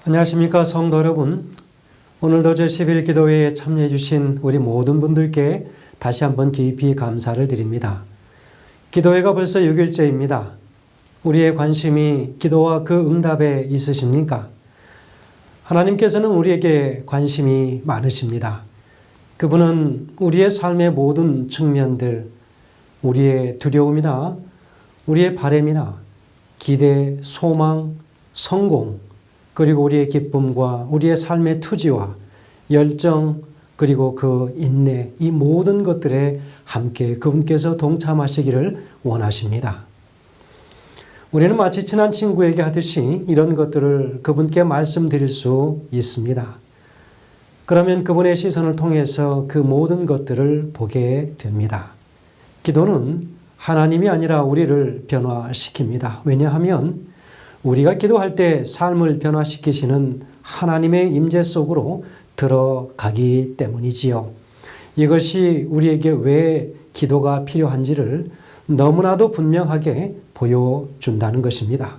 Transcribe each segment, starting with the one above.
안녕하십니까 성도 여러분. 오늘도 제11 기도회에 참여해 주신 우리 모든 분들께 다시 한번 깊이 감사를 드립니다. 기도회가 벌써 6일째입니다. 우리의 관심이 기도와 그 응답에 있으십니까? 하나님께서는 우리에게 관심이 많으십니다. 그분은 우리의 삶의 모든 측면들, 우리의 두려움이나 우리의 바람이나 기대, 소망, 성공, 그리고 우리의 기쁨과 우리의 삶의 투지와 열정, 그리고 그 인내, 이 모든 것들에 함께 그분께서 동참하시기를 원하십니다. 우리는 마치 친한 친구에게 하듯이 이런 것들을 그분께 말씀드릴 수 있습니다. 그러면 그분의 시선을 통해서 그 모든 것들을 보게 됩니다. 기도는 하나님이 아니라 우리를 변화시킵니다. 왜냐하면 우리가 기도할 때 삶을 변화시키시는 하나님의 임재 속으로 들어가기 때문이지요. 이것이 우리에게 왜 기도가 필요한지를 너무나도 분명하게 보여준다는 것입니다.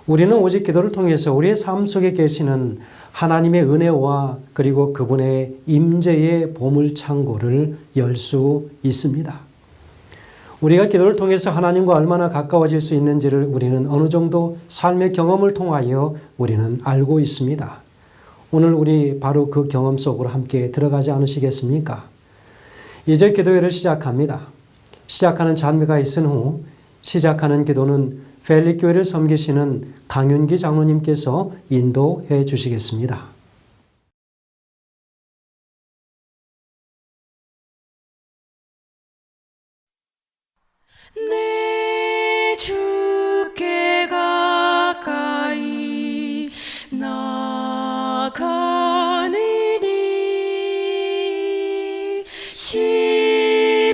우리는 오직 기도를 통해서 우리의 삶 속에 계시는 하나님의 은혜와 그리고 그분의 임재의 보물창고를 열 수 있습니다. 우리가 기도를 통해서 하나님과 얼마나 가까워질 수 있는지를 우리는 어느 정도 삶의 경험을 통하여 우리는 알고 있습니다. 오늘 우리 바로 그 경험 속으로 함께 들어가지 않으시겠습니까? 이제 기도회를 시작합니다. 시작하는 찬미가 있은 후 시작하는 기도는 펠릭교회를 섬기시는 강윤기 장로님께서 인도해 주시겠습니다. 내 주께 가까이 나가느니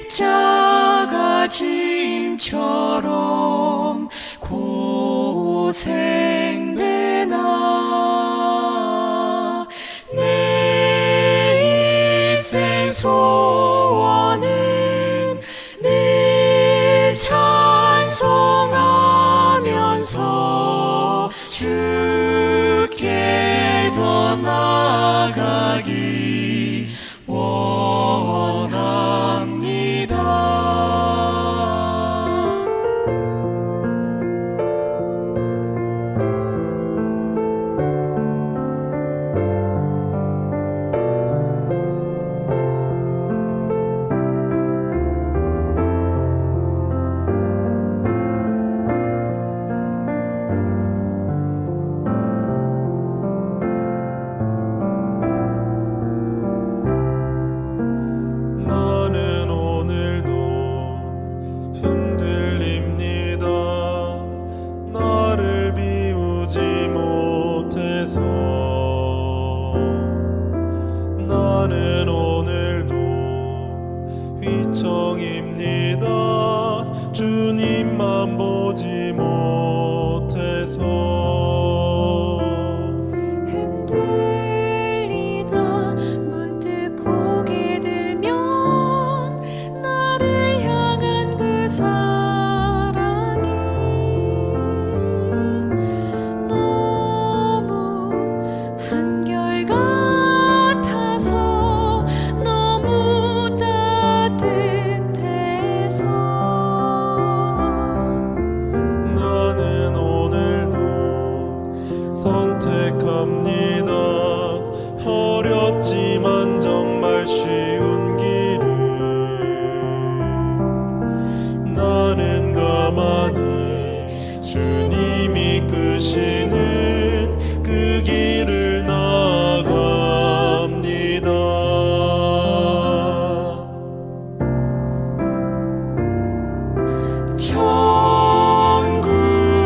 십자가 짐처럼 고생되나 내 일생 소원은 늘 찬송하면서 주께 더 나아가기 원합니다. 나는 오늘도 휘청입니다. 주님만 보지 못해서 흔들리다 문득 고개 들면 나를 향한 그 사랑이 너무 한결같아서 너무 따뜻해서 나는 오늘도 선택합니다. 어렵지만 정말 쉬운 길을 나는 가만히 주님이 이끄시는 그 길을 나아갑니다.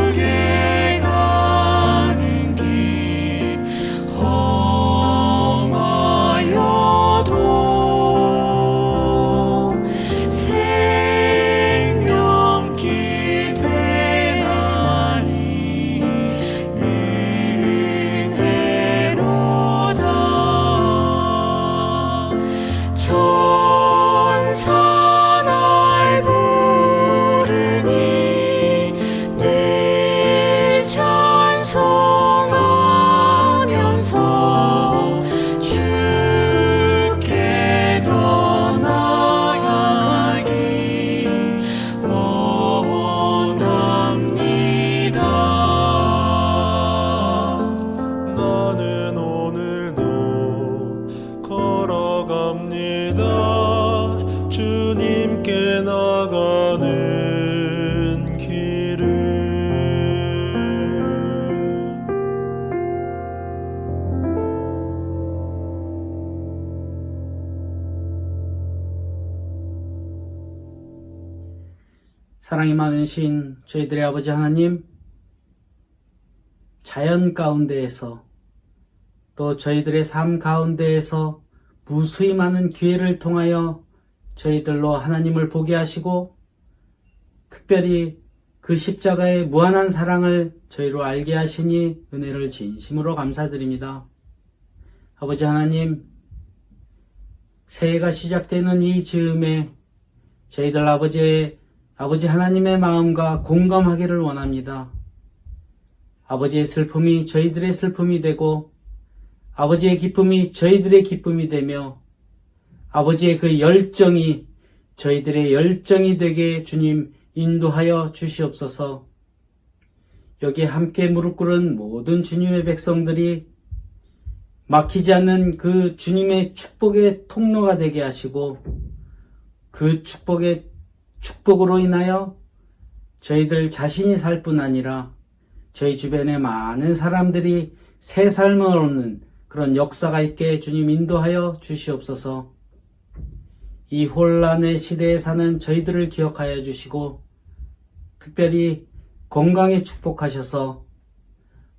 천국에 가는 길 험하여도 생명길 되나니 사랑이 많으신 저희들의 아버지 하나님, 자연 가운데에서 또 저희들의 삶 가운데에서 무수히 많은 기회를 통하여 저희들로 하나님을 보게 하시고 특별히 그 십자가의 무한한 사랑을 저희로 알게 하시니 은혜를 진심으로 감사드립니다. 아버지 하나님, 새해가 시작되는 이 즈음에 저희들 아버지 하나님의 마음과 공감하기를 원합니다. 아버지의 슬픔이 저희들의 슬픔이 되고 아버지의 기쁨이 저희들의 기쁨이 되며 아버지의 그 열정이 저희들의 열정이 되게 주님 인도하여 주시옵소서. 여기에 함께 무릎 꿇은 모든 주님의 백성들이 막히지 않는 그 주님의 축복의 통로가 되게 하시고 그 축복으로 인하여 저희들 자신이 살 뿐 아니라 저희 주변에 많은 사람들이 새 삶을 얻는 그런 역사가 있게 주님 인도하여 주시옵소서. 이 혼란의 시대에 사는 저희들을 기억하여 주시고 특별히 건강에 축복하셔서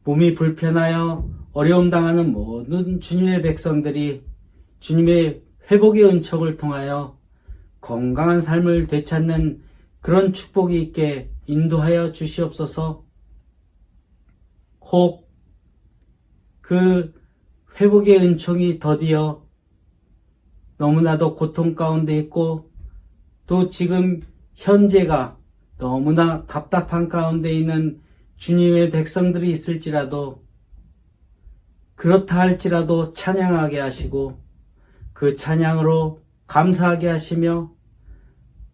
몸이 불편하여 어려움 당하는 모든 주님의 백성들이 주님의 회복의 은총을 통하여 건강한 삶을 되찾는 그런 축복이 있게 인도하여 주시옵소서. 혹 그 회복의 은총이 더디어 너무나도 고통 가운데 있고 또 지금 현재가 너무나 답답한 가운데 있는 주님의 백성들이 있을지라도 그렇다 할지라도 찬양하게 하시고 그 찬양으로 감사하게 하시며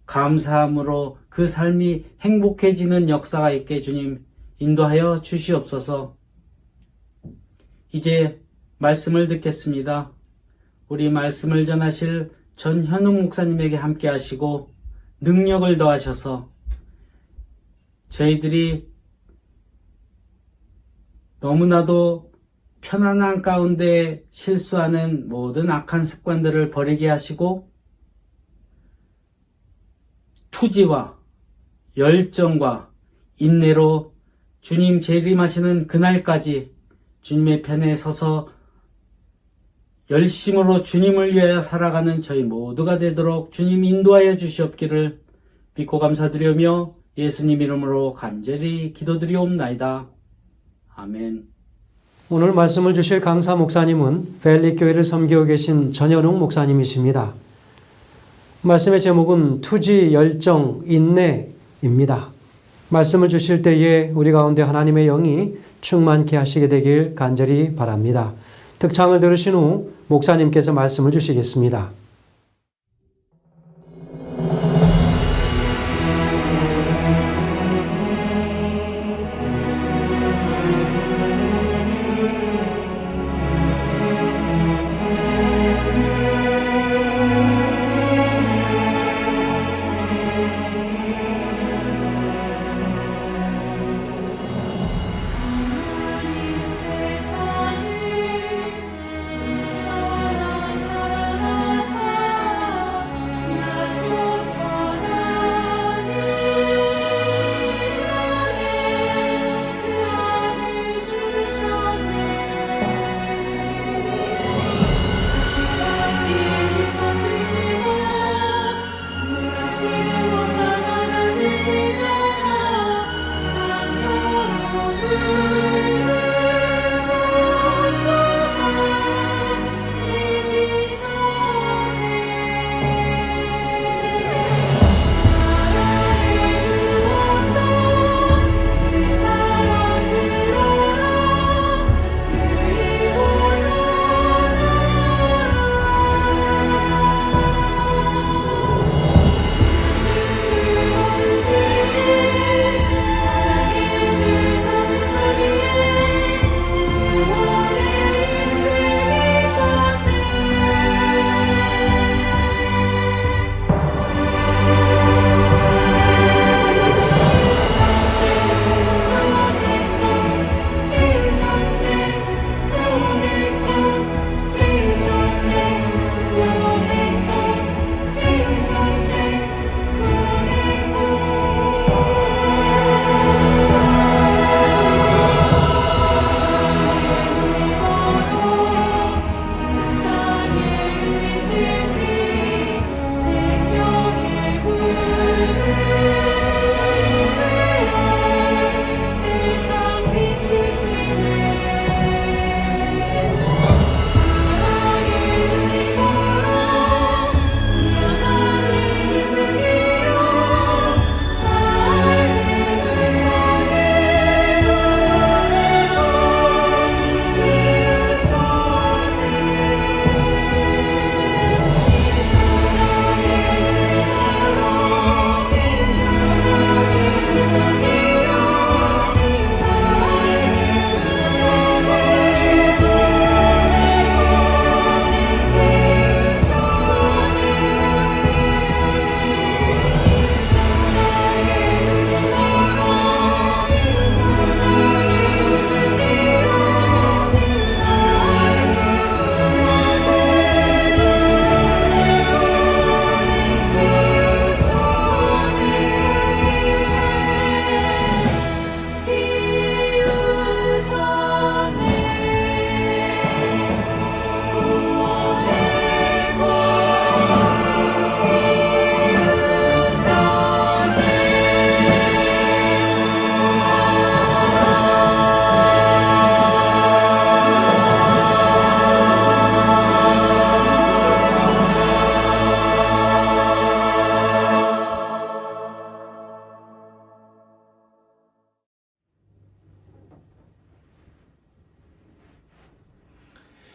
감사함으로 그 삶이 행복해지는 역사가 있게 주님 인도하여 주시옵소서. 이제 말씀을 듣겠습니다. 우리 말씀을 전하실 전현웅 목사님에게 함께 하시고 능력을 더하셔서 저희들이 너무나도 편안한 가운데 실수하는 모든 악한 습관들을 버리게 하시고 투지와 열정과 인내로 주님 재림하시는 그날까지 주님의 편에 서서 열심으로 주님을 위하여 살아가는 저희 모두가 되도록 주님 인도하여 주시옵기를 믿고 감사드리며 예수님 이름으로 간절히 기도드리옵나이다. 아멘. 오늘 말씀을 주실 강사 목사님은 벨리교회를 섬기고 계신 전현웅 목사님이십니다. 말씀의 제목은 투지, 열정, 인내입니다. 말씀을 주실 때에 우리 가운데 하나님의 영이 충만케 하시게 되길 간절히 바랍니다. 특창을 들으신 후 목사님께서 말씀을 주시겠습니다. 하나님 세상을 이처럼 사랑하사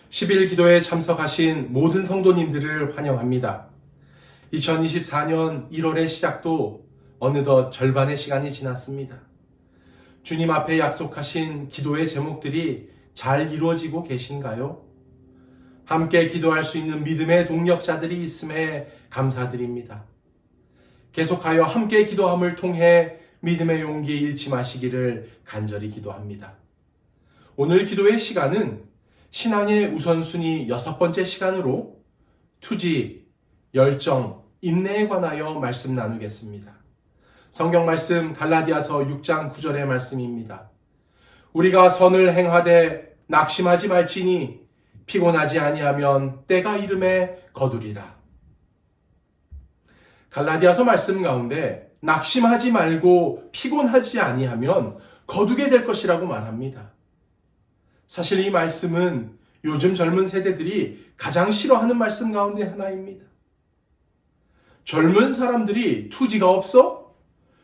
10일 기도에 참석하신 모든 성도님들을 환영합니다. 2024년 1월의 시작도 어느덧 절반의 시간이 지났습니다. 주님 앞에 약속하신 기도의 제목들이 잘 이루어지고 계신가요? 함께 기도할 수 있는 믿음의 동력자들이 있음에 감사드립니다. 계속하여 함께 기도함을 통해 믿음의 용기에 잃지 마시기를 간절히 기도합니다. 오늘 기도의 시간은 신앙의 우선순위 6번째 시간으로 투지, 열정, 인내에 관하여 말씀 나누겠습니다. 성경 말씀 갈라디아서 6장 9절의 말씀입니다. 우리가 선을 행하되 낙심하지 말지니 피곤하지 아니하면 때가 이름에 거두리라. 갈라디아서 말씀 가운데 낙심하지 말고 피곤하지 아니하면 거두게 될 것이라고 말합니다. 사실 이 말씀은 요즘 젊은 세대들이 가장 싫어하는 말씀 가운데 하나입니다. 젊은 사람들이 투지가 없어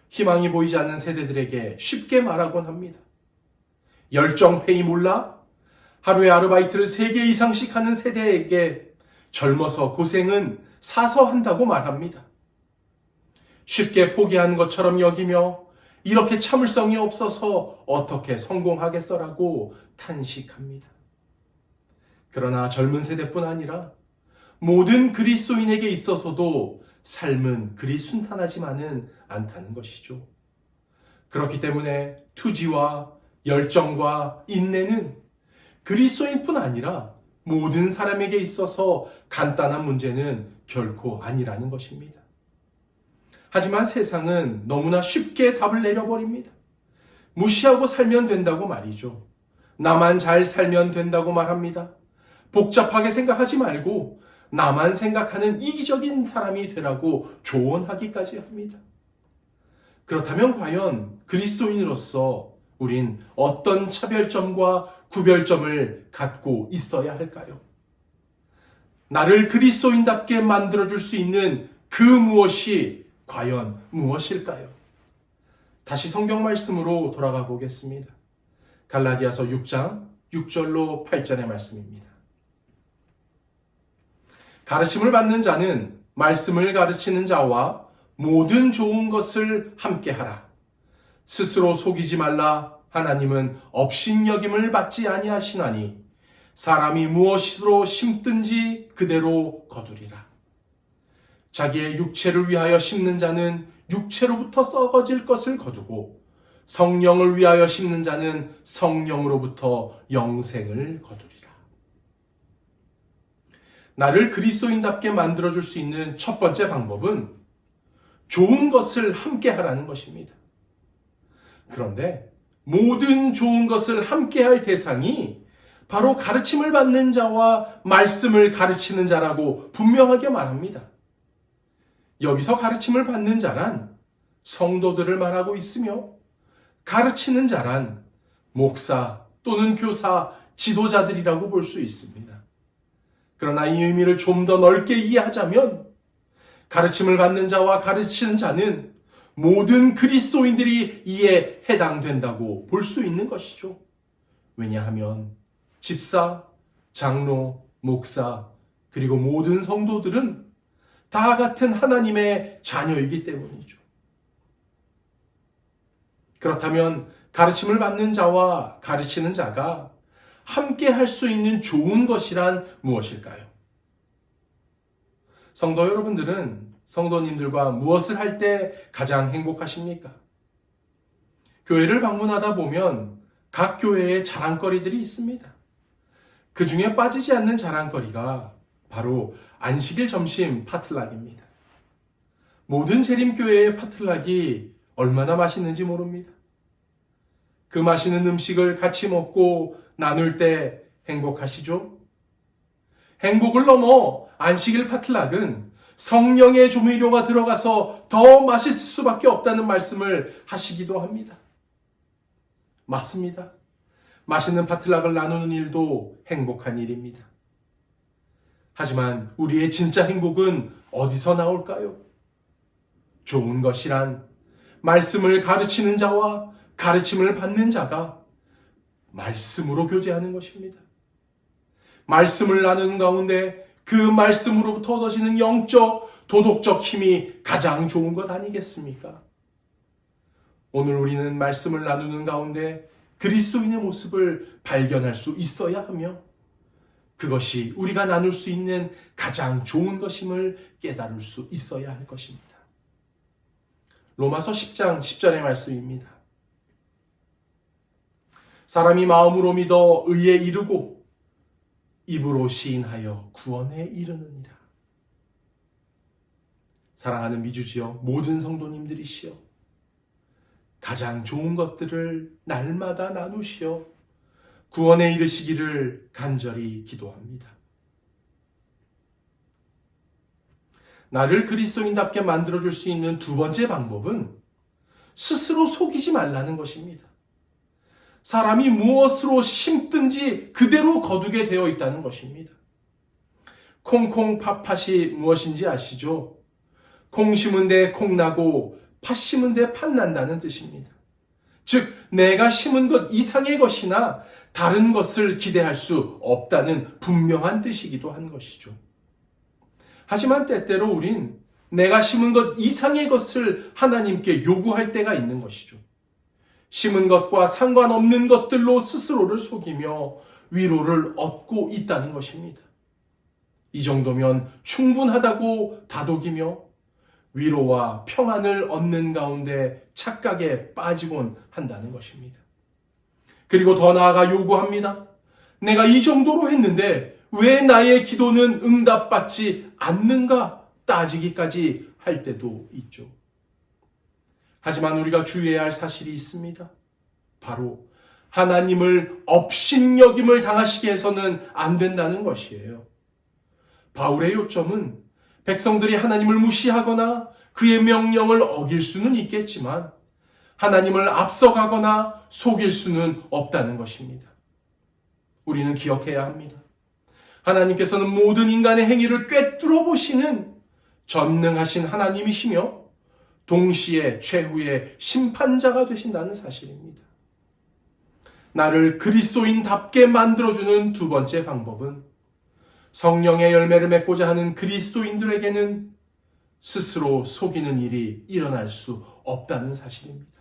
희망이 보이지 않는 세대들에게 쉽게 말하곤 합니다. 열정페이 몰라? 하루에 아르바이트를 3개 이상씩 하는 세대에게 젊어서 고생은 사서 한다고 말합니다. 쉽게 포기한 것처럼 여기며 이렇게 참을성이 없어서 어떻게 성공하겠어라고 탄식합니다. 그러나 젊은 세대뿐 아니라 모든 그리스도인에게 있어서도 삶은 그리 순탄하지만은 않다는 것이죠. 그렇기 때문에 투지와 열정과 인내는 그리스도인뿐 아니라 모든 사람에게 있어서 간단한 문제는 결코 아니라는 것입니다. 하지만 세상은 너무나 쉽게 답을 내려버립니다. 무시하고 살면 된다고 말이죠. 나만 잘 살면 된다고 말합니다. 복잡하게 생각하지 말고 나만 생각하는 이기적인 사람이 되라고 조언하기까지 합니다. 그렇다면 과연 그리스도인으로서 우린 어떤 차별점과 구별점을 갖고 있어야 할까요? 나를 그리스도인답게 만들어줄 수 있는 그 무엇이 과연 무엇일까요? 다시 성경 말씀으로 돌아가 보겠습니다. 갈라디아서 6장 6절로 8절의 말씀입니다. 가르침을 받는 자는 말씀을 가르치는 자와 모든 좋은 것을 함께 하라. 스스로 속이지 말라. 하나님은 업신여김을 받지 아니하시나니 사람이 무엇으로 심든지 그대로 거두리라. 자기의 육체를 위하여 심는 자는 육체로부터 썩어질 것을 거두고 성령을 위하여 심는 자는 성령으로부터 영생을 거두리라. 나를 그리스도인답게 만들어줄 수 있는 첫 번째 방법은 좋은 것을 함께 하라는 것입니다. 그런데 모든 좋은 것을 함께 할 대상이 바로 가르침을 받는 자와 말씀을 가르치는 자라고 분명하게 말합니다. 여기서 가르침을 받는 자란 성도들을 말하고 있으며 가르치는 자란 목사 또는 교사, 지도자들이라고 볼 수 있습니다. 그러나 이 의미를 좀 더 넓게 이해하자면 가르침을 받는 자와 가르치는 자는 모든 그리스도인들이 이에 해당된다고 볼 수 있는 것이죠. 왜냐하면 집사, 장로, 목사, 그리고 모든 성도들은 다 같은 하나님의 자녀이기 때문이죠. 그렇다면 가르침을 받는 자와 가르치는 자가 함께 할 수 있는 좋은 것이란 무엇일까요? 성도 여러분들은 성도님들과 무엇을 할 때 가장 행복하십니까? 교회를 방문하다 보면 각 교회에 자랑거리들이 있습니다. 그 중에 빠지지 않는 자랑거리가 바로 안식일 점심 파틀락입니다. 모든 재림교회의 파틀락이 얼마나 맛있는지 모릅니다. 그 맛있는 음식을 같이 먹고 나눌 때 행복하시죠? 행복을 넘어 안식일 파틀락은 성령의 조미료가 들어가서 더 맛있을 수밖에 없다는 말씀을 하시기도 합니다. 맞습니다. 맛있는 파틀락을 나누는 일도 행복한 일입니다. 하지만 우리의 진짜 행복은 어디서 나올까요? 좋은 것이란 말씀을 가르치는 자와 가르침을 받는 자가 말씀으로 교제하는 것입니다. 말씀을 나누는 가운데 그 말씀으로부터 얻어지는 영적, 도덕적 힘이 가장 좋은 것 아니겠습니까? 오늘 우리는 말씀을 나누는 가운데 그리스도인의 모습을 발견할 수 있어야 하며 그것이 우리가 나눌 수 있는 가장 좋은 것임을 깨달을 수 있어야 할 것입니다. 로마서 10장 10절의 말씀입니다. 사람이 마음으로 믿어 의에 이르고 입으로 시인하여 구원에 이르느니라. 사랑하는 미주지여 모든 성도님들이시여 가장 좋은 것들을 날마다 나누시어 구원에 이르시기를 간절히 기도합니다. 나를 그리스도인답게 만들어줄 수 있는 두 번째 방법은 스스로 속이지 말라는 것입니다. 사람이 무엇으로 심든지 그대로 거두게 되어 있다는 것입니다. 콩콩 팥팥이 무엇인지 아시죠? 콩 심은 데 콩 나고 팥 심은 데 팥 난다는 뜻입니다. 즉 내가 심은 것 이상의 것이나 다른 것을 기대할 수 없다는 분명한 뜻이기도 한 것이죠. 하지만 때때로 우린 내가 심은 것 이상의 것을 하나님께 요구할 때가 있는 것이죠. 심은 것과 상관없는 것들로 스스로를 속이며 위로를 얻고 있다는 것입니다. 이 정도면 충분하다고 다독이며 위로와 평안을 얻는 가운데 착각에 빠지곤 한다는 것입니다. 그리고 더 나아가 요구합니다. 내가 이 정도로 했는데 왜 나의 기도는 응답받지 않는가 따지기까지 할 때도 있죠. 하지만 우리가 주의해야 할 사실이 있습니다. 바로 하나님을 업신여김을 당하시게 해서는 안 된다는 것이에요. 바울의 요점은 백성들이 하나님을 무시하거나 그의 명령을 어길 수는 있겠지만 하나님을 앞서가거나 속일 수는 없다는 것입니다. 우리는 기억해야 합니다. 하나님께서는 모든 인간의 행위를 꿰뚫어 보시는 전능하신 하나님이시며 동시에 최후의 심판자가 되신다는 사실입니다. 나를 그리스도인답게 만들어주는 두 번째 방법은 성령의 열매를 맺고자 하는 그리스도인들에게는 스스로 속이는 일이 일어날 수 없다는 사실입니다.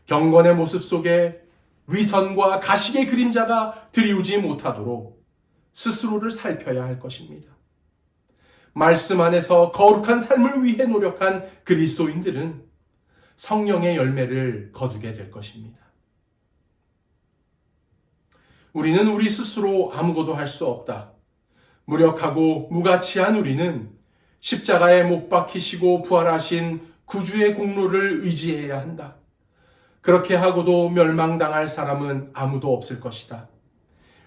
경건의 모습 속에 위선과 가식의 그림자가 드리우지 못하도록 스스로를 살펴야 할 것입니다. 말씀 안에서 거룩한 삶을 위해 노력한 그리스도인들은 성령의 열매를 거두게 될 것입니다. 우리는 우리 스스로 아무것도 할 수 없다. 무력하고 무가치한 우리는 십자가에 못 박히시고 부활하신 구주의 공로를 의지해야 한다. 그렇게 하고도 멸망당할 사람은 아무도 없을 것이다.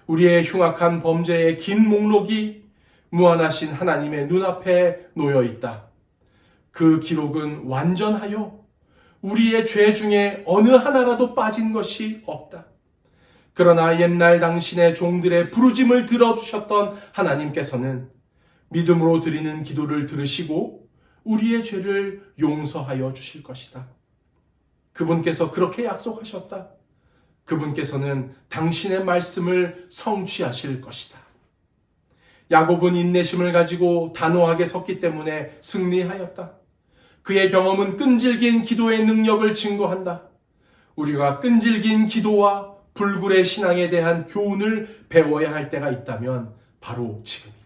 우리의 흉악한 범죄의 긴 목록이 무한하신 하나님의 눈앞에 놓여 있다. 그 기록은 완전하여 우리의 죄 중에 어느 하나라도 빠진 것이 없다. 그러나 옛날 당신의 종들의 부르짐을 들어주셨던 하나님께서는 믿음으로 드리는 기도를 들으시고 우리의 죄를 용서하여 주실 것이다. 그분께서 그렇게 약속하셨다. 그분께서는 당신의 말씀을 성취하실 것이다. 야곱은 인내심을 가지고 단호하게 섰기 때문에 승리하였다. 그의 경험은 끈질긴 기도의 능력을 증거한다. 우리가 끈질긴 기도와 불굴의 신앙에 대한 교훈을 배워야 할 때가 있다면 바로 지금이다.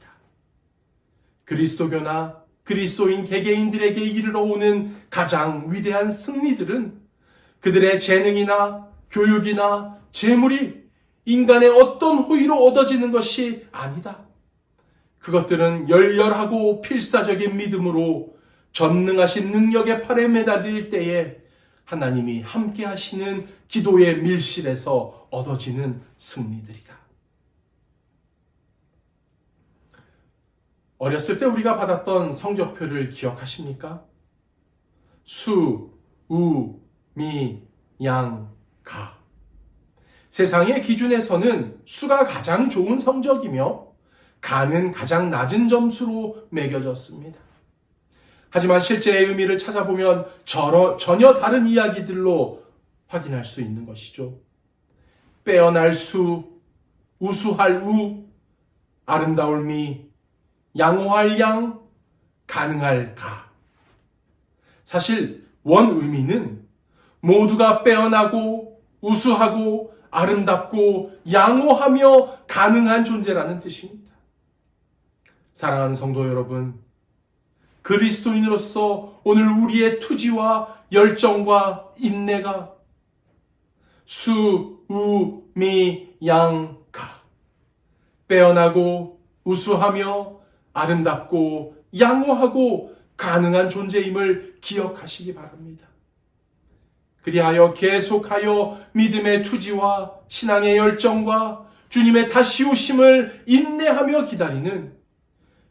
그리스도교나 그리스도인 개개인들에게 이르러 오는 가장 위대한 승리들은 그들의 재능이나 교육이나 재물이 인간의 어떤 호의로 얻어지는 것이 아니다. 그것들은 열렬하고 필사적인 믿음으로 전능하신 능력의 팔에 매달릴 때에 하나님이 함께 하시는 기도의 밀실에서 얻어지는 승리들이다. 어렸을 때 우리가 받았던 성적표를 기억하십니까? 수, 우, 미, 양, 가. 세상의 기준에서는 수가 가장 좋은 성적이며 가는 가장 낮은 점수로 매겨졌습니다. 하지만 실제의 의미를 찾아보면 전혀 다른 이야기들로 확인할 수 있는 것이죠. 빼어날 수, 우수할 우, 아름다울 미, 양호할 양, 가능할 가. 사실 원 의미는 모두가 빼어나고 우수하고 아름답고 양호하며 가능한 존재라는 뜻입니다. 사랑하는 성도 여러분, 그리스도인으로서 오늘 우리의 투지와 열정과 인내가 수, 우, 미, 양, 가. 빼어나고 우수하며 아름답고 양호하고 가능한 존재임을 기억하시기 바랍니다. 그리하여 계속하여 믿음의 투지와 신앙의 열정과 주님의 다시 오심을 인내하며 기다리는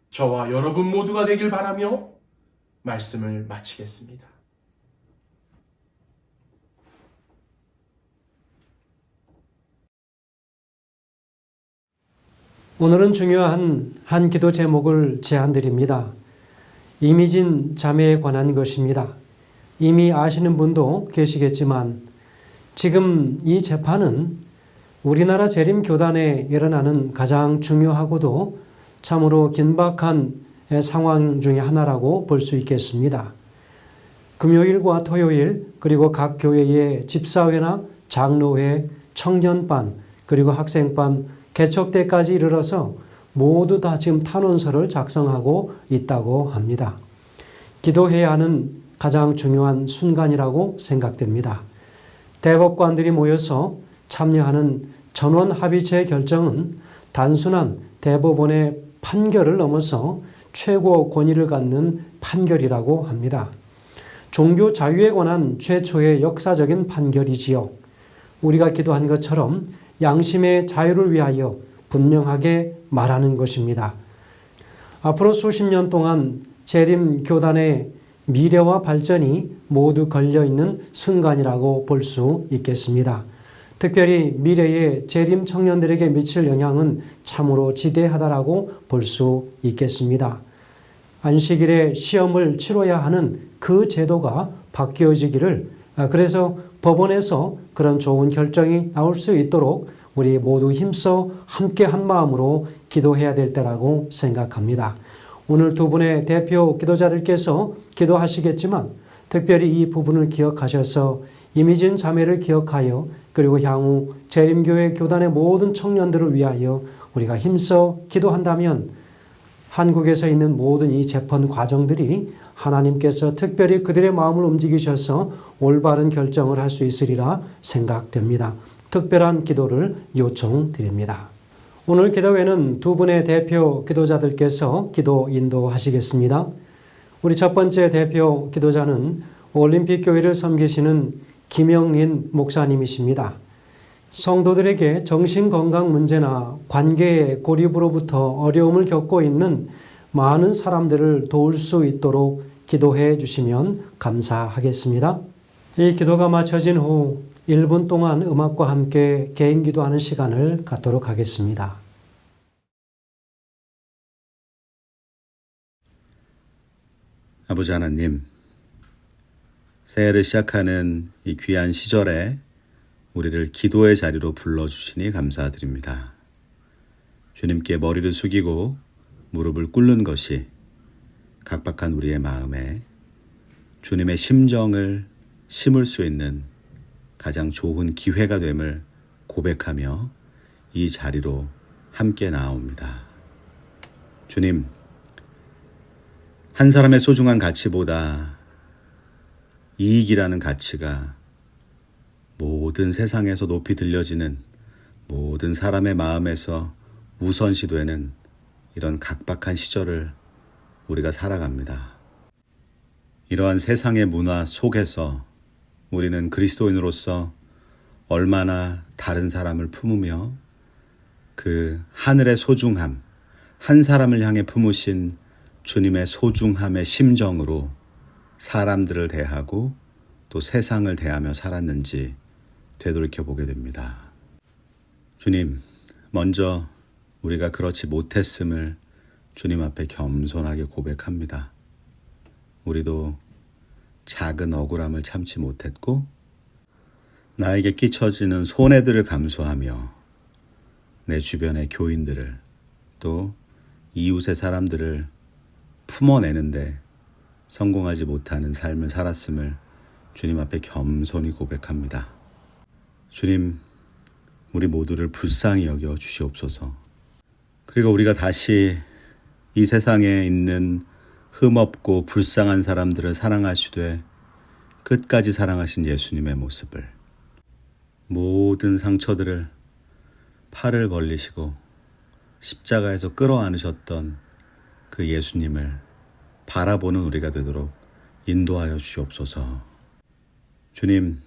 저와 여러분 모두가 되길 바라며 말씀을 마치겠습니다. 오늘은 중요한 한 기도 제목을 제안드립니다. 이미진 자매에 관한 것입니다. 이미 아시는 분도 계시겠지만 지금 이 재판은 우리나라 재림교단에 일어나는 가장 중요하고도 참으로 긴박한 상황 중에 하나라고 볼 수 있겠습니다. 금요일과 토요일 그리고 각 교회의 집사회나 장로회, 청년반 그리고 학생반 개척 때까지 이르러서 모두 다 지금 탄원서를 작성하고 있다고 합니다. 기도해야 하는 가장 중요한 순간이라고 생각됩니다. 대법관들이 모여서 참여하는 전원합의체 결정은 단순한 대법원의 판결을 넘어서 최고 권위를 갖는 판결이라고 합니다. 종교 자유에 관한 최초의 역사적인 판결이지요. 우리가 기도한 것처럼 양심의 자유를 위하여 분명하게 말하는 것입니다. 앞으로 수십 년 동안 재림교단의 미래와 발전이 모두 걸려있는 순간이라고 볼 수 있겠습니다. 특별히 미래의 재림 청년들에게 미칠 영향은 참으로 지대하다라고 볼 수 있겠습니다. 안식일에 시험을 치러야 하는 그 제도가 바뀌어지기를, 그래서 법원에서 그런 좋은 결정이 나올 수 있도록 우리 모두 힘써 함께 한 마음으로 기도해야 될 때라고 생각합니다. 오늘 두 분의 대표 기도자들께서 기도하시겠지만 특별히 이 부분을 기억하셔서 이미진 자매를 기억하여 그리고 향후 재림교회 교단의 모든 청년들을 위하여 우리가 힘써 기도한다면 한국에서 있는 모든 이 재판 과정들이 하나님께서 특별히 그들의 마음을 움직이셔서 올바른 결정을 할 수 있으리라 생각됩니다. 특별한 기도를 요청드립니다. 오늘 기도회는 두 분의 대표 기도자들께서 기도 인도하시겠습니다. 우리 첫 번째 대표 기도자는 올림픽교회를 섬기시는 김영린 목사님이십니다. 성도들에게 정신건강 문제나 관계의 고립으로부터 어려움을 겪고 있는 많은 사람들을 도울 수 있도록 기도해 주시면 감사하겠습니다. 이 기도가 마쳐진 후 1분 동안 음악과 함께 개인 기도하는 시간을 갖도록 하겠습니다. 아버지 하나님, 새해를 시작하는 이 귀한 시절에 우리를 기도의 자리로 불러주시니 감사드립니다. 주님께 머리를 숙이고 무릎을 꿇는 것이 각박한 우리의 마음에 주님의 심정을 심을 수 있는 가장 좋은 기회가 됨을 고백하며 이 자리로 함께 나옵니다. 주님, 한 사람의 소중한 가치보다 이익이라는 가치가 모든 세상에서 높이 들려지는 모든 사람의 마음에서 우선시되는 이런 각박한 시절을 우리가 살아갑니다. 이러한 세상의 문화 속에서 우리는 그리스도인으로서 얼마나 다른 사람을 품으며 그 하늘의 소중함, 한 사람을 향해 품으신 주님의 소중함의 심정으로 사람들을 대하고 또 세상을 대하며 살았는지 되돌이켜 보게 됩니다. 주님, 먼저 우리가 그렇지 못했음을 주님 앞에 겸손하게 고백합니다. 우리도 작은 억울함을 참지 못했고 나에게 끼쳐지는 손해들을 감수하며 내 주변의 교인들을 또 이웃의 사람들을 품어내는데 성공하지 못하는 삶을 살았음을 주님 앞에 겸손히 고백합니다. 주님, 우리 모두를 불쌍히 여겨 주시옵소서. 그리고 우리가 다시 이 세상에 있는 흠없고 불쌍한 사람들을 사랑하시되 끝까지 사랑하신 예수님의 모습을, 모든 상처들을 팔을 벌리시고 십자가에서 끌어안으셨던 그 예수님을 바라보는 우리가 되도록 인도하여 주시옵소서. 주님,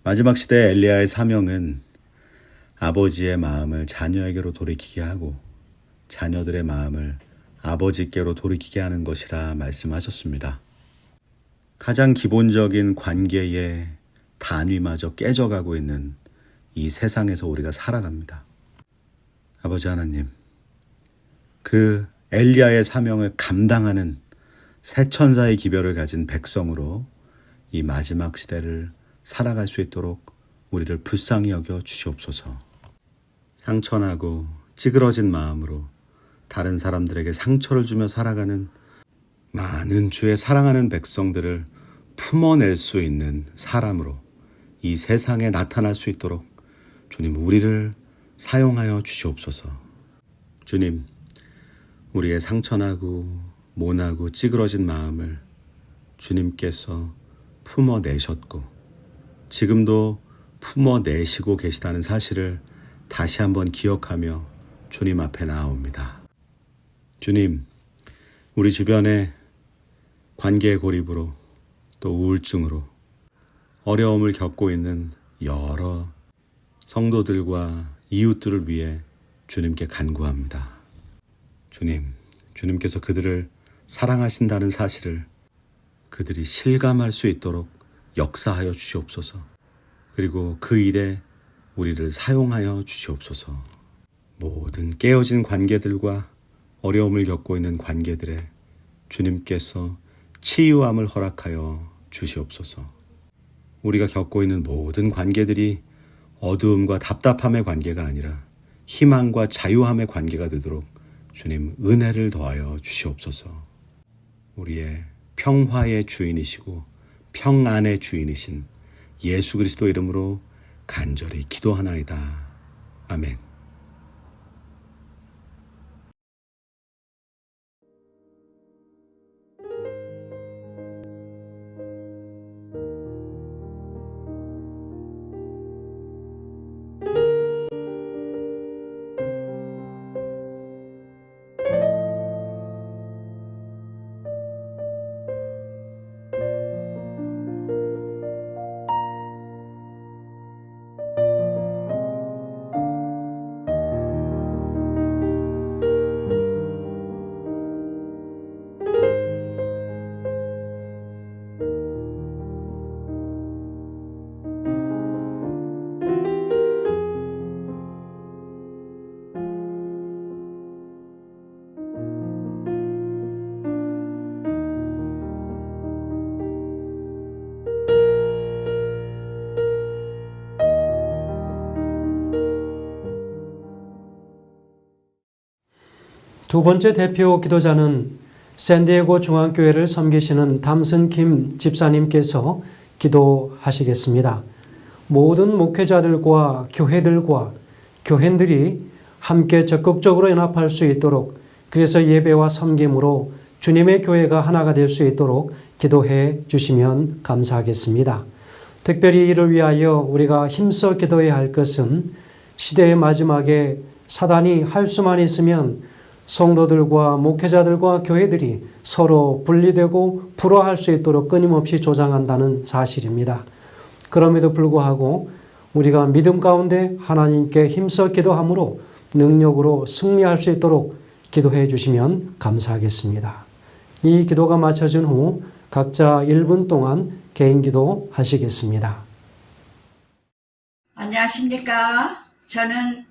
마지막 시대 엘리야의 사명은 아버지의 마음을 자녀에게로 돌이키게 하고 자녀들의 마음을 아버지께로 돌이키게 하는 것이라 말씀하셨습니다. 가장 기본적인 관계의 단위마저 깨져가고 있는 이 세상에서 우리가 살아갑니다. 아버지 하나님, 그 엘리야의 사명을 감당하는 새 천사의 기별을 가진 백성으로 이 마지막 시대를 살아갈 수 있도록 우리를 불쌍히 여겨 주시옵소서. 상처나고 찌그러진 마음으로 다른 사람들에게 상처를 주며 살아가는 많은 주의 사랑하는 백성들을 품어낼 수 있는 사람으로 이 세상에 나타날 수 있도록 주님, 우리를 사용하여 주시옵소서. 주님, 우리의 상처나고 모나고 찌그러진 마음을 주님께서 품어내셨고 지금도 품어내시고 계시다는 사실을 다시 한번 기억하며 주님 앞에 나아옵니다. 주님, 우리 주변에 관계의 고립으로 또 우울증으로 어려움을 겪고 있는 여러 성도들과 이웃들을 위해 주님께 간구합니다. 주님, 주님께서 그들을 사랑하신다는 사실을 그들이 실감할 수 있도록 역사하여 주시옵소서. 그리고 그 일에 우리를 사용하여 주시옵소서. 모든 깨어진 관계들과 어려움을 겪고 있는 관계들에 주님께서 치유함을 허락하여 주시옵소서. 우리가 겪고 있는 모든 관계들이 어두움과 답답함의 관계가 아니라 희망과 자유함의 관계가 되도록 주님 은혜를 더하여 주시옵소서. 우리의 평화의 주인이시고 평안의 주인이신 예수 그리스도 이름으로 간절히 기도하나이다. 아멘. 두 번째 대표 기도자는 샌디에고 중앙교회를 섬기시는 담슨 김 집사님께서 기도하시겠습니다. 모든 목회자들과 교회들과 교회들이 함께 적극적으로 연합할 수 있도록, 그래서 예배와 섬김으로 주님의 교회가 하나가 될 수 있도록 기도해 주시면 감사하겠습니다. 특별히 이를 위하여 우리가 힘써 기도해야 할 것은 시대의 마지막에 사단이 할 수만 있으면 성도들과 목회자들과 교회들이 서로 분리되고 불화할 수 있도록 끊임없이 조장한다는 사실입니다. 그럼에도 불구하고 우리가 믿음 가운데 하나님께 힘써 기도함으로 능력으로 승리할 수 있도록 기도해 주시면 감사하겠습니다. 이 기도가 마쳐진 후 각자 1분 동안 개인 기도 하시겠습니다. 안녕하십니까? 저는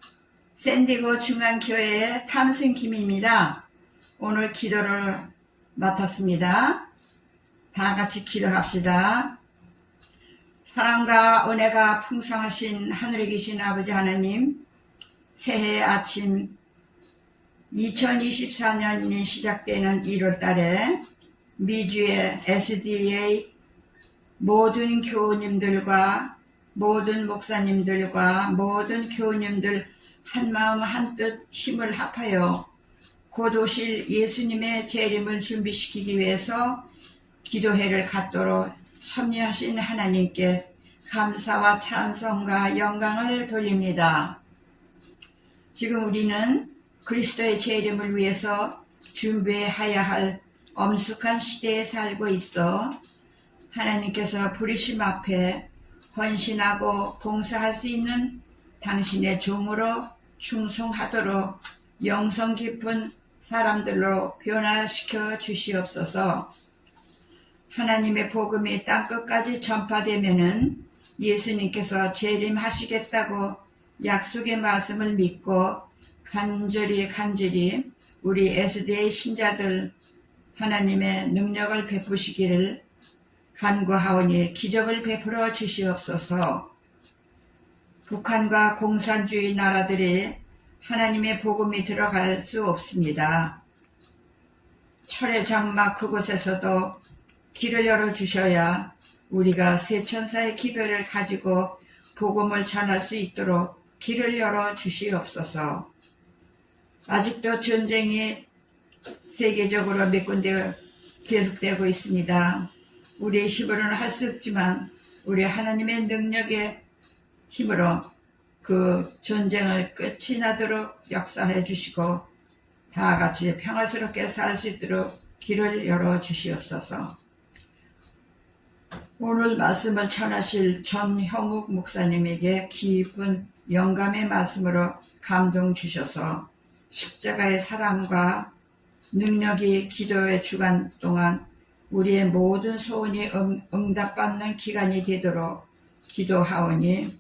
샌디에고 중앙교회의 탐슨 김입니다. 오늘 기도를 맡았습니다. 다 같이 기도합시다. 사랑과 은혜가 풍성하신 하늘에 계신 아버지 하나님, 새해 아침 2024년이 시작되는 1월 달에 미주의 SDA 모든 교우님들과 모든 목사님들과 모든 교우님들 한마음 한뜻 힘을 합하여 곧 오실 예수님의 재림을 준비시키기 위해서 기도회를 갖도록 섭리하신 하나님께 감사와 찬송과 영광을 돌립니다. 지금 우리는 그리스도의 재림을 위해서 준비해야 할 엄숙한 시대에 살고 있어 하나님께서 부르심 앞에 헌신하고 봉사할 수 있는 당신의 종으로 충성하도록 영성 깊은 사람들로 변화시켜 주시옵소서. 하나님의 복음이 땅끝까지 전파되면은 예수님께서 재림하시겠다고 약속의 말씀을 믿고 간절히 우리 SDA 신자들 하나님의 능력을 베푸시기를 간구하오니 기적을 베풀어 주시옵소서. 북한과 공산주의 나라들이 하나님의 복음이 들어갈 수 없습니다. 철의 장막 그곳에서도 길을 열어주셔야 우리가 세천사의 기별을 가지고 복음을 전할 수 있도록 길을 열어주시옵소서. 아직도 전쟁이 세계적으로 몇 군데 계속되고 있습니다. 우리의 힘으로는 할 수 없지만 우리 하나님의 능력의 힘으로 그 전쟁을 끝이 나도록 역사해 주시고 다 같이 평화스럽게 살 수 있도록 길을 열어 주시옵소서. 오늘 말씀을 전하실 전형욱 목사님에게 깊은 영감의 말씀으로 감동 주셔서 십자가의 사랑과 능력이 기도의 주간 동안 우리의 모든 소원이 응답받는 기간이 되도록 기도하오니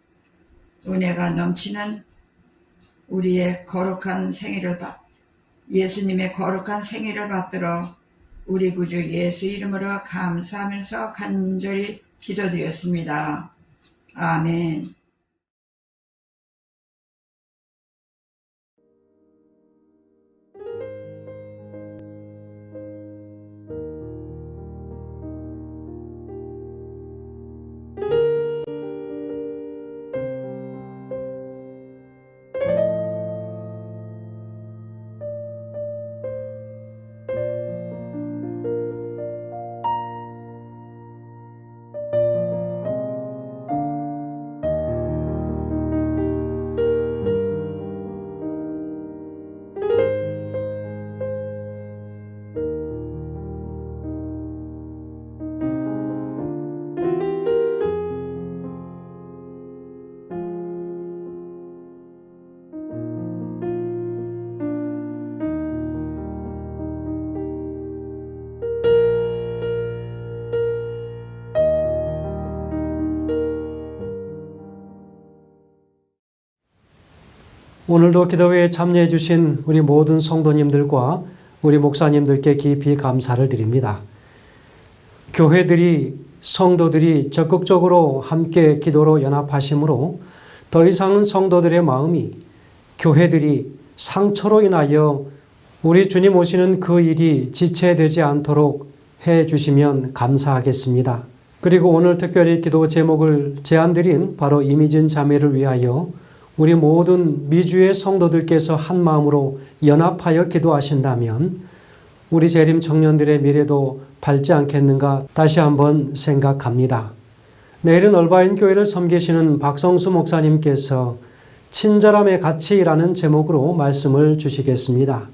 은혜가 넘치는 우리의 거룩한 생일을 예수님의 거룩한 생일을 받도록 우리 구주 예수 이름으로 감사하면서 간절히 기도드렸습니다. 아멘. 오늘도 기도회에 참여해 주신 우리 모든 성도님들과 우리 목사님들께 깊이 감사를 드립니다. 교회들이 성도들이 적극적으로 함께 기도로 연합하심으로 더 이상은 성도들의 마음이 교회들이 상처로 인하여 우리 주님 오시는 그 일이 지체되지 않도록 해 주시면 감사하겠습니다. 그리고 오늘 특별히 기도 제목을 제안드린 바로 이미진 자매를 위하여 우리 모든 미주의 성도들께서 한 마음으로 연합하여 기도하신다면 우리 재림 청년들의 미래도 밝지 않겠는가 다시 한번 생각합니다. 내일은 얼바인 교회를 섬기시는 박성수 목사님께서 친절함의 가치라는 제목으로 말씀을 주시겠습니다.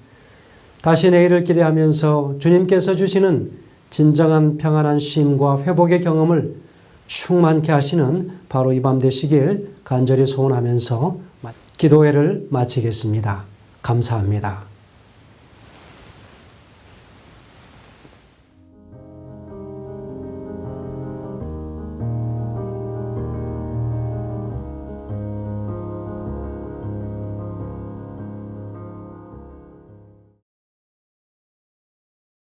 다시 내일을 기대하면서 주님께서 주시는 진정한 평안한 쉼과 회복의 경험을 충만케 하시는 바로 이 밤 되시길 간절히 소원하면서 기도회를 마치겠습니다. 감사합니다.